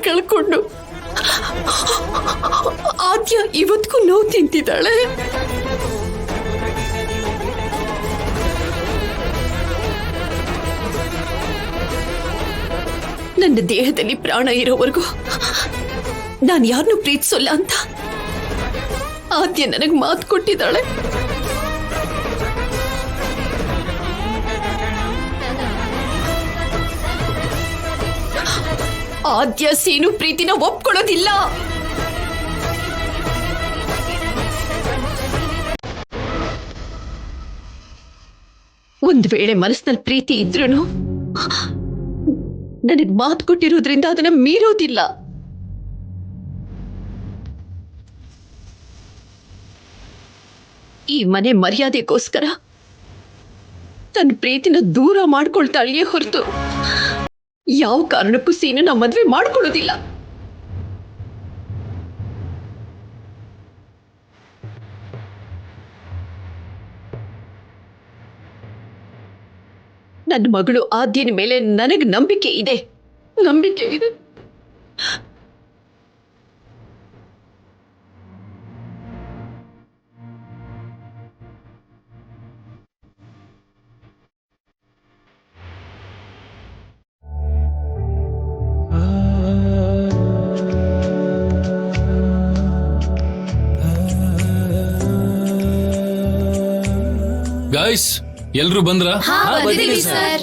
ಕಳ್ಕೊಂಡು ಆದ್ಯ ಇವತ್ತಿಗೂ ನೋವು ತಿಂತಿದ್ದಾಳೆ. ನನ್ನ ದೇಹದಲ್ಲಿ ಪ್ರಾಣ ಇರೋವರೆಗೂ ನಾನು ಯಾರನ್ನೂ ಪ್ರೀತಿಸೋಲ್ಲ ಅಂತ ಆದ್ಯ ನನಗೆ ಮಾತು ಕೊಟ್ಟಿದ್ದಾಳೆ. ಆದ್ಯ ಸೀನು ಪ್ರೀತಿನ ಒಪ್ಕೊಳ್ಳೋದಿಲ್ಲ. ಒಂದು ವೇಳೆ ಮನಸ್ಸಿನಲ್ಲಿ ಪ್ರೀತಿ ಇದ್ರೂ ನನಗೆ ಮಾತು ಕೊಟ್ಟಿರೋದ್ರಿಂದ ಅದನ್ನ ಮೀರೋದಿಲ್ಲ. ಈ ಮನೆ ಮರ್ಯಾದೆಗೋಸ್ಕರ ತನ್ನ ಪ್ರೀತಿನ ದೂರ ಮಾಡ್ಕೊಳ್ತಾಳೆಯೇ ಹೊರತು ಯಾವ ಕಾರಣಕ್ಕೂ ಸೀನು ನಮ್ಮ ಮದ್ವೆ ಮಾಡ್ಕೊಳ್ಳೋದಿಲ್ಲ. ನನ್ನ ಮಗಳು ಆದ್ಯನ ಮೇಲೆ ನನಗೆ ನಂಬಿಕೆ ಇದೆ. ಗಾಯ್ಸ್, ಎಲ್ರು ಬಂದ್ರ? ಸರ್.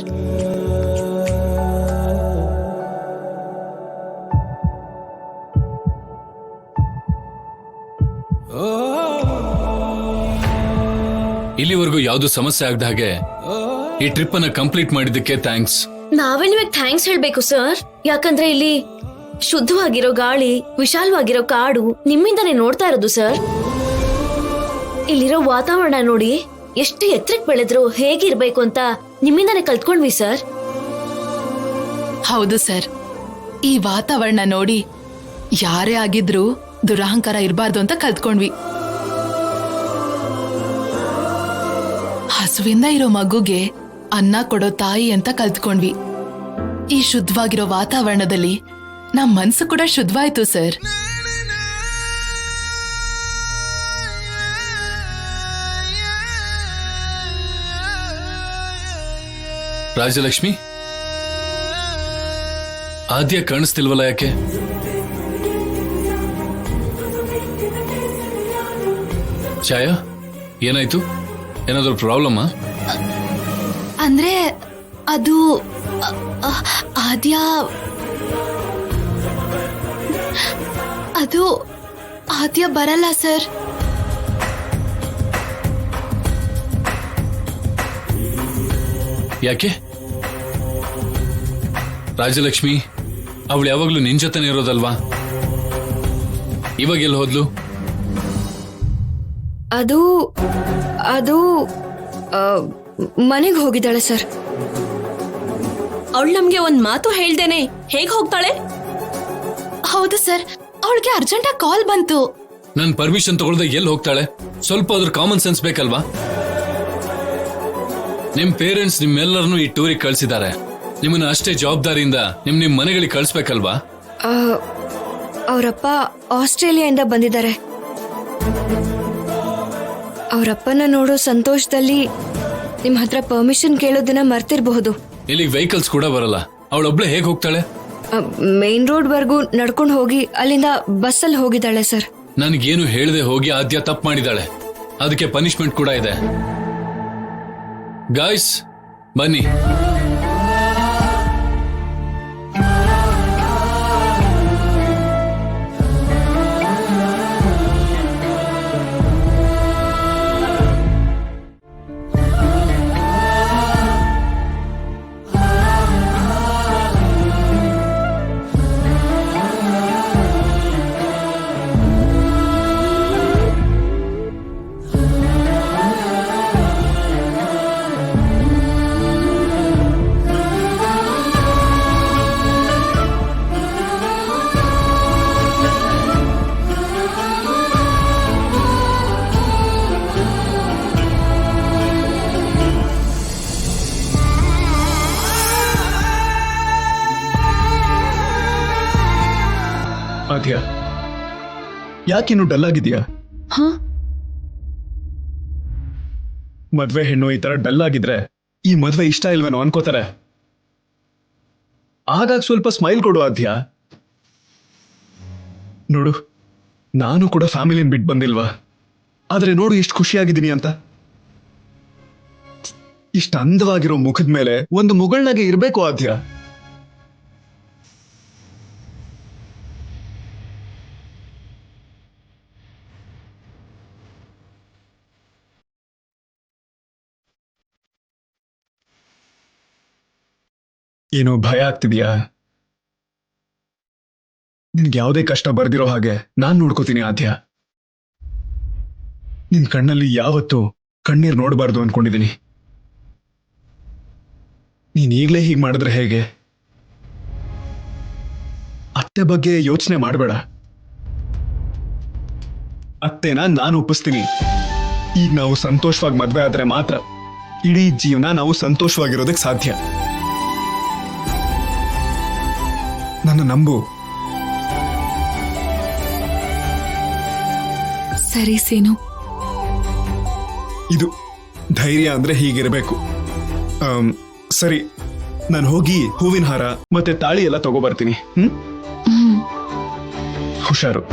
ಇಲ್ಲಿವರೆಗೂ ಯಾವ್ದು ಸಮಸ್ಯೆ ಆಗದ ಹಾಗೆ ಈ ಟ್ರಿಪ್ ಅನ್ನ ಕಂಪ್ಲೀಟ್ ಮಾಡಿದ್ದಕ್ಕೆ ಥ್ಯಾಂಕ್ಸ್. ನಾವೇ ನಿಮಗೆ ಥ್ಯಾಂಕ್ಸ್ ಹೇಳ್ಬೇಕು ಸರ್. ಯಾಕಂದ್ರೆ ಇಲ್ಲಿ ಶುದ್ಧವಾಗಿರೋ ಗಾಳಿ, ವಿಶಾಲವಾಗಿರೋ ಕಾಡು ನಿಮ್ಮಿಂದಾನೇ ನೋಡ್ತಾ ಇರೋದು ಸರ್. ಇಲ್ಲಿರೋ ವಾತಾವರಣ ನೋಡಿ, ಎಷ್ಟು ಎತ್ತರಕ್ಕೆ ಬೆಳೆದ್ರು ಹೇಗಿರ್ಬೇಕು ಅಂತ ನಿಮ್ಮಿಂದಾನೇ ಕಲ್ತ್ಕೊಂಡ್ವಿ ಸರ್. ಹೌದು ಸರ್, ಈ ವಾತಾವರಣ ನೋಡಿ ಯಾರೇ ಆಗಿದ್ರು ದುರಹಂಕಾರ ಇರಬಾರ್ದು ಅಂತ ಕಲ್ತ್ಕೊಂಡ್ವಿ. ಹಸುವಿಂದ ಇರೋ ಮಗುಗೆ ಅನ್ನ ಕೊಡೋ ತಾಯಿ ಅಂತ ಕಲ್ತ್ಕೊಂಡ್ವಿ. ಈ ಶುದ್ಧವಾಗಿರೋ ವಾತಾವರಣದಲ್ಲಿ ನಮ್ ಮನ್ಸು ಕೂಡ ಶುದ್ಧವಾಯ್ತು ಸರ್. ರಾಜಲಕ್ಷ್ಮಿ, ಆದ್ಯ ಕಾಣಿಸ್ತಿಲ್ವಲ್ಲ, ಯಾಕೆ? ಛಾಯಾ, ಏನಾಯ್ತು? ಏನಾದ್ರು ಪ್ರಾಬ್ಲಮ್ಮಾ? ಅಂದ್ರೆ ಅದು ಆದ್ಯ ಅದು ಆದ್ಯ ಬರಲ್ಲ ಸರ್. ಯಾಕೆ? ರಾಜಲಕ್ಷ್ಮಿ, ಅವಳು ಯಾವಾಗ್ಲೂ ನಿನ್ ಜೊತೆನೇ ಇರೋದಲ್ವಾ? ಇವಾಗ ಎಲ್ಲಿ ಹೋದ್ಲು? ಅದು ಅದು ಮನೆಗೆ ಹೋಗಿದ್ದಾಳೆ ಸರ್. ಅವಳು ನಮ್ಗೆ ಒಂದ್ ಮಾತು ಹೇಳ್ದೇನೆ ಹೇಗ್ ಹೋಗ್ತಾಳೆ? ಹೌದು ಸರ್, ಅವಳಿಗೆ ಅರ್ಜೆಂಟಾಗಿ ಕಾಲ್ ಬಂತು. ನನ್ ಪರ್ಮಿಷನ್ ತಗೊಳ್ದೆ ಎಲ್ಲಿ ಹೋಗ್ತಾಳೆ? ಸ್ವಲ್ಪ ಅದ್ರ ಕಾಮನ್ ಸೆನ್ಸ್ ಬೇಕಲ್ವಾ? ನಿಮ್ ಪೇರೆಂಟ್ಸ್ ನಿಮ್ಮೆಲ್ಲರನ್ನು ಈ ಟೂರಿಗೆ ಕಳ್ಸಿದ್ದಾರೆ. ನಿಮ್ಮನ್ನ ಅಷ್ಟೇ ಜವಾಬ್ದಾರಿಯಿಂದ ನಿಮ್ ಮನೆಗಳಿಗೆ ಕಳ್ಸ್ಬೇಕಲ್ವಾ? ಅವರಪ್ಪ ಆಸ್ಟ್ರೇಲಿಯಾದಿಂದ ಬಂದಿದ್ದಾರೆ. ಅವರಪ್ಪನ ನೋಡೋ ಸಂತೋಷದಲ್ಲಿ ನಿಮ್ ಹತ್ರ ಪರ್ಮಿಷನ್ ಕೇಳೋದನ್ನ ಮರ್ತಿರಬಹುದು. ಇಲ್ಲಿ ವೆಹಿಕಲ್ಸ್ ಕೂಡ ಬರಲ್ಲ. ಅವಳೊಬ್ಳೆ ಹೇಗ್ ಹೋಗ್ತಾಳೆ? ಮೇನ್ ರೋಡ್ ವರ್ಗೂ ನಡ್ಕೊಂಡು ಹೋಗಿ ಅಲ್ಲಿಂದ ಬಸ್ಸಲ್ಲಿ ಹೋಗಿದ್ದಾಳೆ ಸರ್. ನನ್ಗೇನು ಹೇಳದೆ ಹೋಗಿ ಆದ್ಯ ತಪ್ಪು ಮಾಡಿದಾಳೆ. ಅದಕ್ಕೆ ಪನಿಷ್ಮೆಂಟ್ ಕೂಡ ಇದೆ. ಗಾಯ್ಸ್, ಬನ್ನಿ. ಆದ್ಯ. ಯಾಕಿನ್ನು ಡಲ್ ಆಗಿದ್ಯಾ? ಹಾ ಮದ್ವೆ ಹೆಣ್ಣು ಈ ತರ ಡಲ್ ಆಗಿದ್ರೆ ಈ ಮದ್ವೆ ಇಷ್ಟ ಇಲ್ವೇನೋ ಅನ್ಕೋತಾರೆ. ಆಗಾಗ ಸ್ವಲ್ಪ ಸ್ಮೈಲ್ ಕೊಡು ಆದ್ಯ. ನೋಡು, ನಾನು ಕೂಡ ಫ್ಯಾಮಿಲಿನ ಬಿಟ್ಟು ಬಂದಿಲ್ವಾ, ಆದ್ರೆ ನೋಡು ಎಷ್ಟು ಖುಷಿಯಾಗಿದ್ದೀನಿ ಅಂತ. ಇಷ್ಟ ಅಂದವಾಗಿರೋ ಮುಖದ ಮೇಲೆ ಒಂದು ಮುಗಳನಾಗೆ ಇರ್ಬೇಕು ಆದ್ಯ. ಏನೋ ಭಯ ಆಗ್ತಿದ್ಯಾ? ನಿನ್ಗೆ ಯಾವುದೇ ಕಷ್ಟ ಬರ್ದಿರೋ ಹಾಗೆ ನಾನ್ ನೋಡ್ಕೋತೀನಿ ಆದ್ಯ. ನಿನ್ ಕಣ್ಣಲ್ಲಿ ಯಾವತ್ತೂ ಕಣ್ಣೀರ್ ನೋಡಬಾರ್ದು ಅನ್ಕೊಂಡಿದ್ದೀನಿ. ನೀನ್ ಈಗ್ಲೇ ಹೀಗೆ ಮಾಡಿದ್ರೆ ಹೇಗೆ? ಅತ್ತೆ ಬಗ್ಗೆ ಯೋಚನೆ ಮಾಡಬೇಡ. ಅತ್ತೆನ ನಾನು ಒಪ್ಪಿಸ್ತೀನಿ. ಈಗ ನಾವು ಸಂತೋಷವಾಗಿ ಮದ್ವೆ ಆದ್ರೆ ಮಾತ್ರ ಇಡೀ ಜೀವನ ನಾವು ಸಂತೋಷವಾಗಿರೋದಕ್ಕೆ ಸಾಧ್ಯ. ನನ್ನ ನಂಬು. ಸರಿ ಸೀನು. ಇದು ಧೈರ್ಯ ಅಂದ್ರೆ ಹೀಗಿರಬೇಕು. ಸರಿ, ನಾನು ಹೋಗಿ ಹೂವಿನ ಹಾರ ಮತ್ತೆ ತಾಳಿ ಎಲ್ಲ ತಗೋಬರ್ತೀನಿ. ಹುಷಾರು.